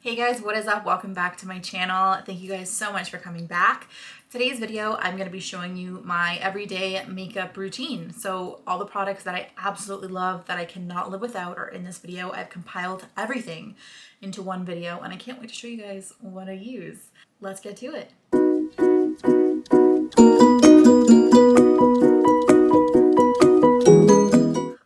Hey guys, what is up? Welcome back to my channel. Thank you guys so much for coming back. Today's video, I'm going to be showing you my everyday makeup routine. So all the products that I absolutely love that I cannot live without are in this video. I've compiled everything into one video and I can't wait to show you guys what I use. Let's get to it.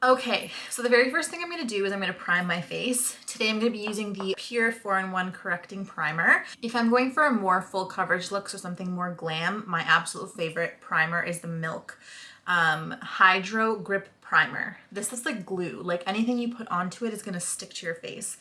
Okay, so the very first thing I'm going to do is I'm going to prime my face. Today I'm going to be using the Pure 4-in-1 Correcting Primer. If I'm going for a more full coverage look, so something more glam, my absolute favorite primer is the Milk Hydro Grip Primer. This is like glue. Like anything you put onto it is going to stick to your face.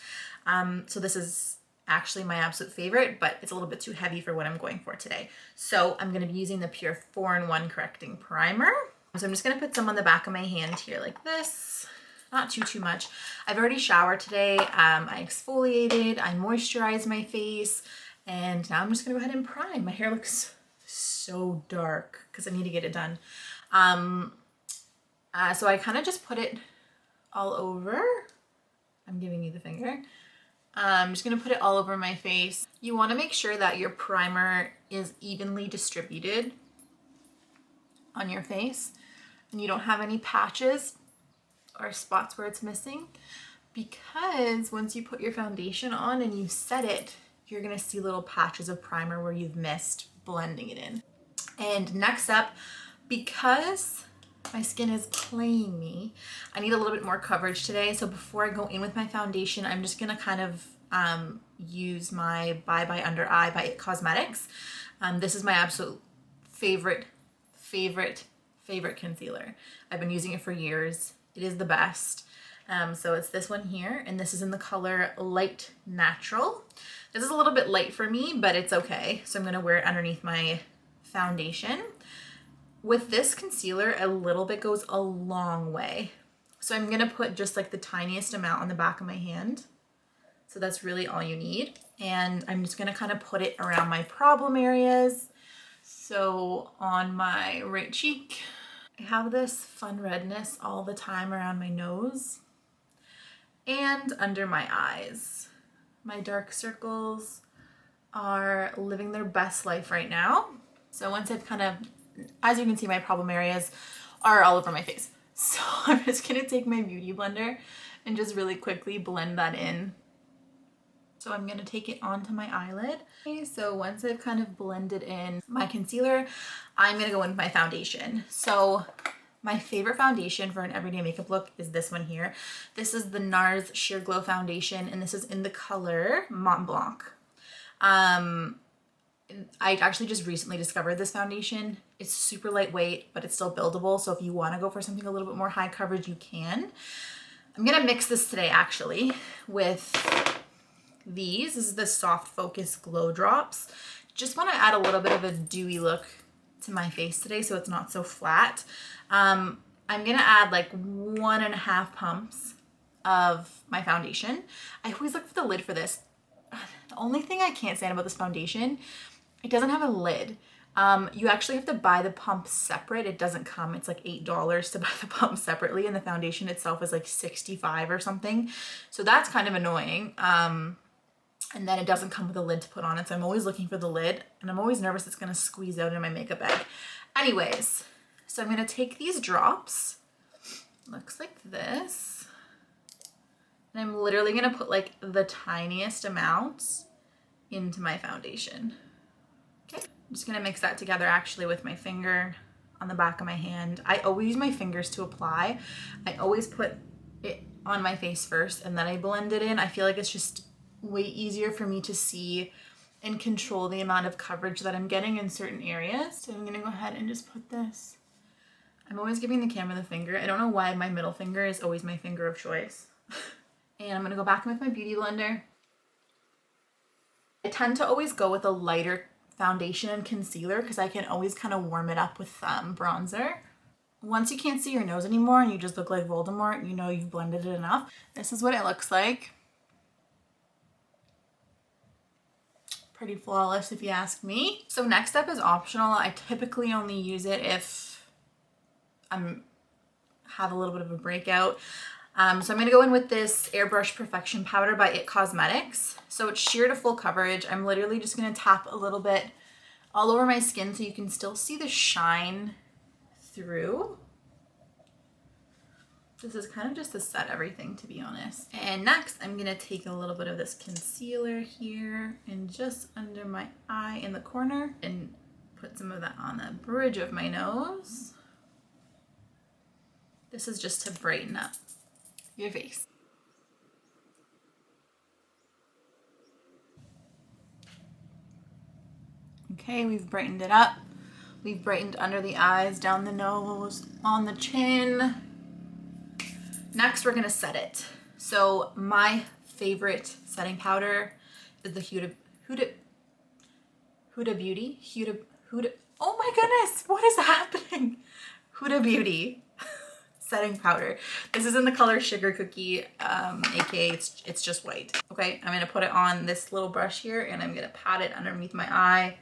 So this is actually my absolute favorite, but it's a little bit too heavy for what I'm going for today. So I'm going to be using the Pure 4-in-1 Correcting Primer. So I'm just going to put some on the back of my hand here like this. Not too much. I've already showered today. I exfoliated, I moisturized my face, and now I'm just going to go ahead and prime. My hair looks so dark because I need to get it done. So I kind of just put it all over. I'm giving you the finger. I'm just going to put it all over my face. You want to make sure that your primer is evenly distributed on your face and you don't have any patches or spots where it's missing, because once you put your foundation on and you set it, you're gonna see little patches of primer where you've missed blending it in. And next up, because my skin is playing me, I need a little bit more coverage today. So before I go in with my foundation, I'm just gonna kind of use my Bye Bye Under Eye by It Cosmetics. This is my absolute favorite concealer. I've been using it for years. It is the best. So it's this one here, and this is in the color Light Natural. This is a little bit light for me, but it's okay. So I'm gonna wear it underneath my foundation. With this concealer, a little bit goes a long way. So I'm gonna put just like the tiniest amount on the back of my hand. So that's really all you need. And I'm just gonna kind of put it around my problem areas. So on my right cheek, I have this fun redness all the time around my nose and under my eyes. My dark circles are living their best life right now. So once I've kind of, as you can see, my problem areas are all over my face. So I'm just gonna take my beauty blender and just really quickly blend that in. So I'm gonna take it onto my eyelid. Okay, so once I've kind of blended in my concealer, I'm gonna go in with my foundation. So my favorite foundation for an everyday makeup look is this one here. This is the NARS Sheer Glow Foundation, and this is in the color Mont Blanc. I actually just recently discovered this foundation. It's super lightweight, but it's still buildable. So if you wanna go for something a little bit more high coverage, you can. I'm gonna mix this today actually with these. This is the Soft Focus Glow Drops. Just want to add a little bit of a dewy look to my face today so it's not so flat. I'm gonna add like 1.5 pumps of my foundation. I always look for the lid for this. The only thing I can't stand about this foundation, it doesn't have a lid. You actually have to buy the pump separate. It doesn't come. It's like $8 to buy the pump separately, and the foundation itself is like $65 or something. So that's kind of annoying. And then it doesn't come with a lid to put on it. So I'm always looking for the lid, and I'm always nervous it's gonna squeeze out in my makeup bag. Anyways, so I'm gonna take these drops, looks like this, and I'm literally gonna put like the tiniest amounts into my foundation. Okay, I'm just gonna mix that together actually with my finger on the back of my hand. I always use my fingers to apply. I always put it on my face first and then I blend it in. I feel like it's just way easier for me to see and control the amount of coverage that I'm getting in certain areas. So I'm gonna go ahead and just put this. I'm always giving the camera the finger. I don't know why my middle finger is always my finger of choice. And I'm gonna go back in with my beauty blender. I tend to always go with a lighter foundation and concealer because I can always kind of warm it up with bronzer. Once you can't see your nose anymore and you just look like Voldemort, you know you've blended it enough. This is what it looks like. Pretty flawless if you ask me. So next up is optional. I typically only use it if I have a little bit of a breakout. So I'm going to go in with this Airbrush Perfection Powder by It Cosmetics. So it's sheer to full coverage. I'm literally just going to tap a little bit all over my skin so you can still see the shine through. This is kind of just to set everything, to be honest. And next, I'm going to take a little bit of this concealer here and just under my eye in the corner and put some of that on the bridge of my nose. This is just to brighten up your face. Okay, we've brightened it up. We've brightened under the eyes, down the nose, on the chin. Next, we're gonna set it. So my favorite setting powder is the Huda Beauty. Oh my goodness, what is happening? Huda Beauty setting powder. This is in the color Sugar Cookie, aka it's just white. Okay, I'm gonna put it on this little brush here and I'm gonna pat it underneath my eye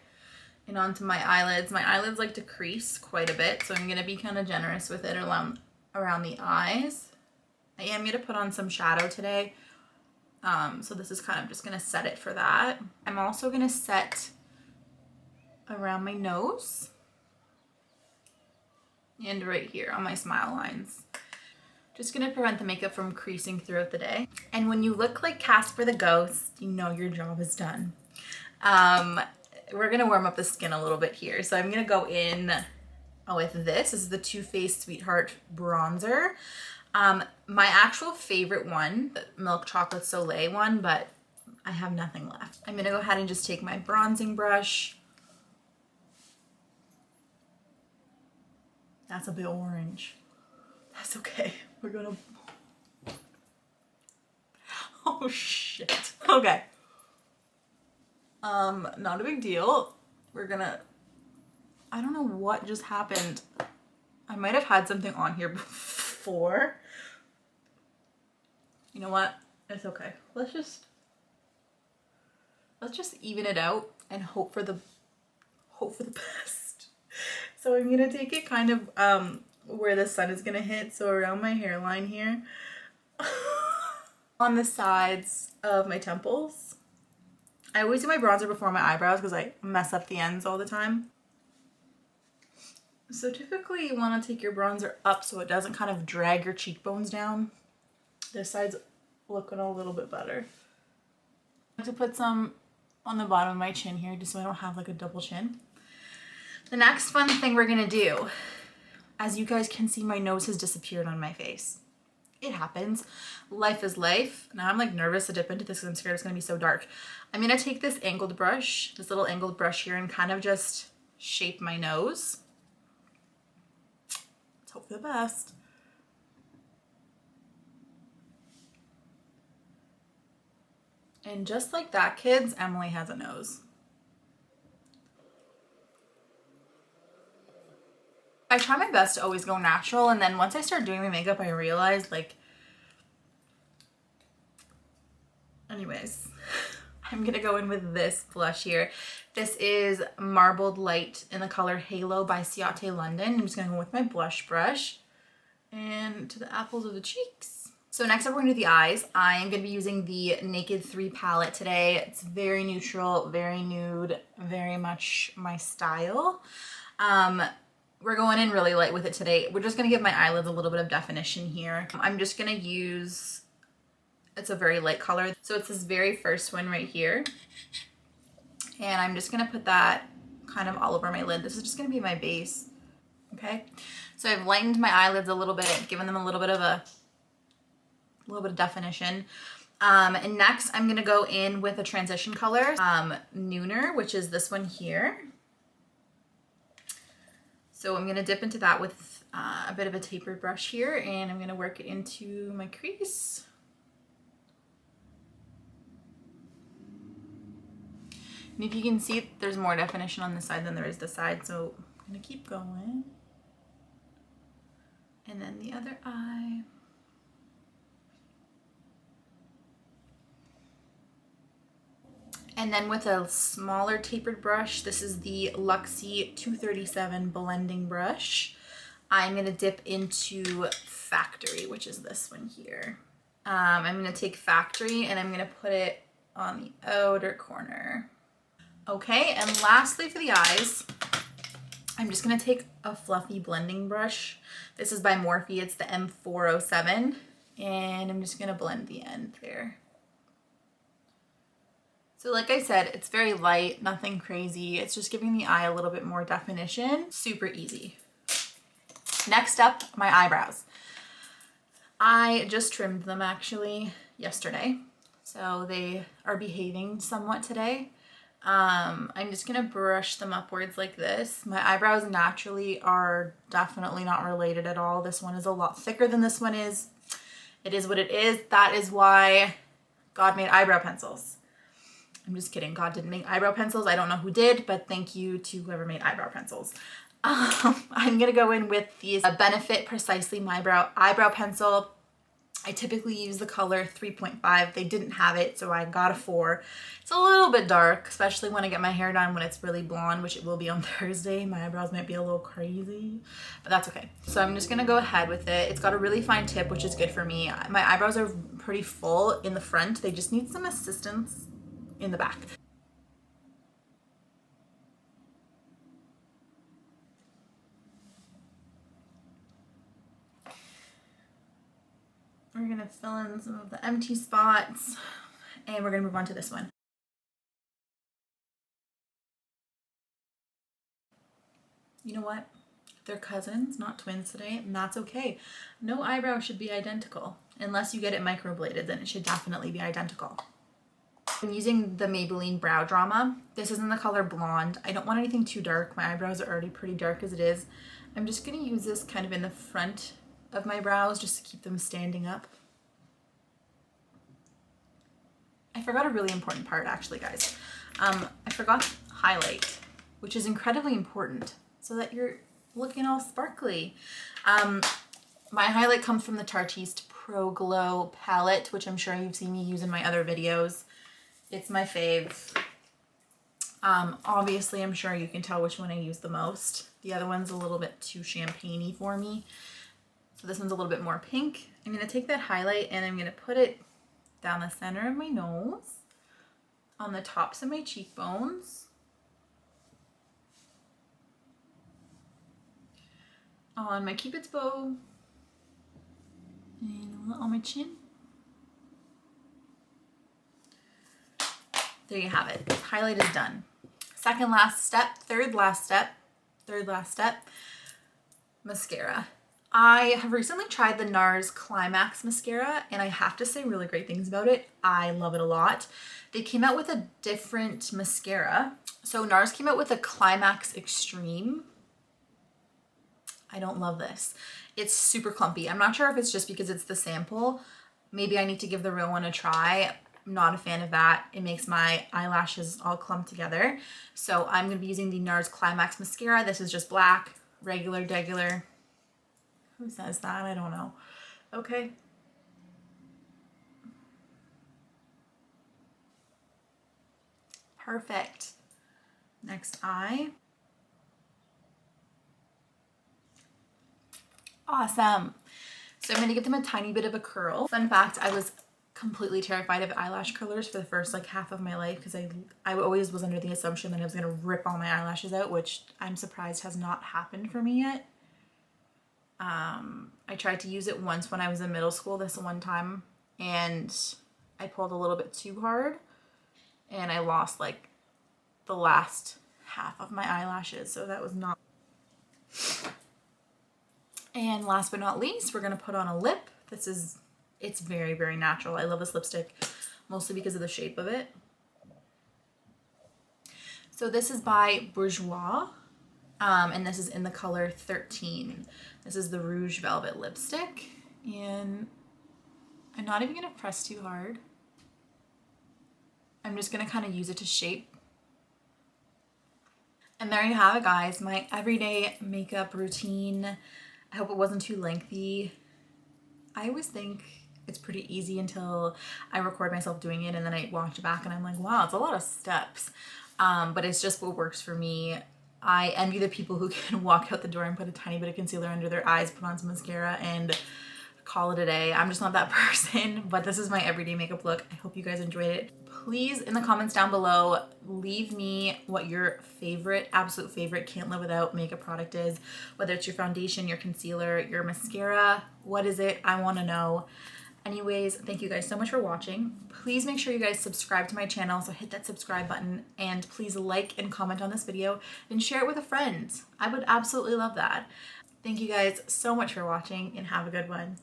and onto my eyelids. My eyelids like to crease quite a bit, so I'm gonna be kind of generous with it around the eyes. I am gonna put on some shadow today, so this is kind of just gonna set it for that. I'm also gonna set around my nose and right here on my smile lines. Just gonna prevent the makeup from creasing throughout the day. And when you look like Casper the Ghost, you know your job is done. We're gonna warm up the skin a little bit here. So I'm gonna go in with this. This is the Too Faced Sweetheart Bronzer. My actual favorite one, the Milk Chocolate Soleil one, but I have nothing left. I'm gonna go ahead and just take my bronzing brush. That's a bit orange. That's okay. We're gonna... Oh shit. Okay. Not a big deal. We're gonna... I don't know what just happened. I might have had something on here before. You know what? It's okay. Let's just even it out and hope for the best. So I'm gonna take it kind of where the sun is gonna hit, so around my hairline here. On the sides of my temples. I always do my bronzer before my eyebrows because I mess up the ends all the time. So typically you want to take your bronzer up so it doesn't kind of drag your cheekbones down. This side's looking a little bit better. I like to put some on the bottom of my chin here just so I don't have like a double chin. The next fun thing we're gonna do, as you guys can see, my nose has disappeared on my face. It happens. Life is life. Now I'm like nervous to dip into this because I'm scared it's gonna be so dark. I'm gonna take this angled brush, this little angled brush here, and kind of just shape my nose. Let's hope for the best. And just like that, kids, Emily has a nose. I try my best to always go natural, and then once I start doing my makeup, I realized, like, anyways, I'm gonna go in with this blush here. This is Marbled Light in the color Halo by Ciate London. I'm just gonna go with my blush brush and to the apples of the cheeks. So next up, we're gonna do the eyes. I am gonna be using the Naked 3 palette today. It's very neutral, very nude, very much my style. We're going in really light with it today. We're just gonna give my eyelids a little bit of definition here. I'm just gonna use, it's a very light color. So it's this very first one right here. And I'm just gonna put that kind of all over my lid. This is just gonna be my base, okay? So I've lightened my eyelids a little bit, given them a little bit of definition. And next I'm gonna go in with a transition color, Nooner, which is this one here. So I'm gonna dip into that with a bit of a tapered brush here, and I'm gonna work it into my crease. And if you can see, there's more definition on this side than there is this side, so I'm gonna keep going. And then the other eye. And then with a smaller tapered brush, this is the Luxie 237 blending brush. I'm gonna dip into Factory, which is this one here. I'm gonna take Factory and I'm gonna put it on the outer corner. Okay, and lastly for the eyes, I'm just gonna take a fluffy blending brush. This is by Morphe, it's the M407, and I'm just gonna blend the end there. So like I said, it's very light, nothing crazy. It's just giving the eye a little bit more definition. Super easy. Next up, my eyebrows. I just trimmed them actually yesterday, so they are behaving somewhat today. I'm just gonna brush them upwards like this. My eyebrows naturally are definitely not related at all. This one is a lot thicker than this one is. It is what it is. That is why God made eyebrow pencils. I'm just kidding. God didn't make eyebrow pencils. I don't know who did, but thank you to whoever made eyebrow pencils. I'm gonna go in with these Benefit Precisely My Brow eyebrow pencil. I typically use the color 3.5. They didn't have it, so I got a 4. It's a little bit dark, especially when I get my hair done when it's really blonde, which it will be on Thursday. My eyebrows might be a little crazy, but that's okay. So I'm just gonna go ahead with it. It's got a really fine tip, which is good for me. My eyebrows are pretty full in the front. They just need some assistance in the back. We're gonna fill in some of the empty spots and we're gonna move on to this one. You know what? They're cousins, not twins today, and that's okay. No eyebrow should be identical. Unless you get it microbladed, then it should definitely be identical. I'm using the Maybelline Brow Drama. This is in the color Blonde. I don't want anything too dark. My eyebrows are already pretty dark as it is. I'm just gonna use this kind of in the front of my brows just to keep them standing up. I forgot a really important part actually, guys. I forgot highlight, which is incredibly important so that you're looking all sparkly. My highlight comes from the Tartiste Pro Glow palette, which I'm sure you've seen me use in my other videos. It's my fave. Obviously, I'm sure you can tell which one I use the most. The other one's a little bit too champagne-y for me. So this one's a little bit more pink. I'm gonna take that highlight and I'm gonna put it down the center of my nose, on the tops of my cheekbones, on my cupid's bow, and on my chin. There you have it. Highlight is done. Third last step, mascara. I have recently tried the NARS Climax mascara and I have to say really great things about it. I love it a lot. They came out with a different mascara. So NARS came out with a Climax Extreme. I don't love this. It's super clumpy. I'm not sure if it's just because it's the sample. Maybe I need to give the real one a try. I'm not a fan of that. It makes my eyelashes all clump together. So I'm gonna be using the NARS Climax mascara. This is just black, regular. Who says that? I don't know. Okay. Perfect. Next eye. Awesome. So I'm going to give them a tiny bit of a curl. Fun fact, I was completely terrified of eyelash curlers for the first like half of my life because I always was under the assumption that I was going to rip all my eyelashes out, which I'm surprised has not happened for me yet. I tried to use it once when I was in middle school this one time and I pulled a little bit too hard and I lost like the last half of my eyelashes, so that was not. And last but not least, we're gonna put on a lip. It's very natural. I love this lipstick mostly because of the shape of it. So this is by Bourjois. And this is in the color 13. This is the Rouge Velvet lipstick. And I'm not even gonna press too hard. I'm just gonna kind of use it to shape. And there you have it, guys. My everyday makeup routine. I hope it wasn't too lengthy. I always think it's pretty easy until I record myself doing it and then I watch it back and I'm like, wow, it's a lot of steps. But it's just what works for me. I envy the people who can walk out the door and put a tiny bit of concealer under their eyes, put on some mascara, and call it a day. I'm just not that person, but this is my everyday makeup look. I hope you guys enjoyed it. Please, in the comments down below, leave me what your favorite, absolute favorite, can't live without makeup product is. Whether it's your foundation, your concealer, your mascara, what is it? I want to know. Anyways, thank you guys so much for watching. Please make sure you guys subscribe to my channel, so hit that subscribe button, and please like and comment on this video and share it with a friend. I would absolutely love that. Thank you guys so much for watching, and have a good one.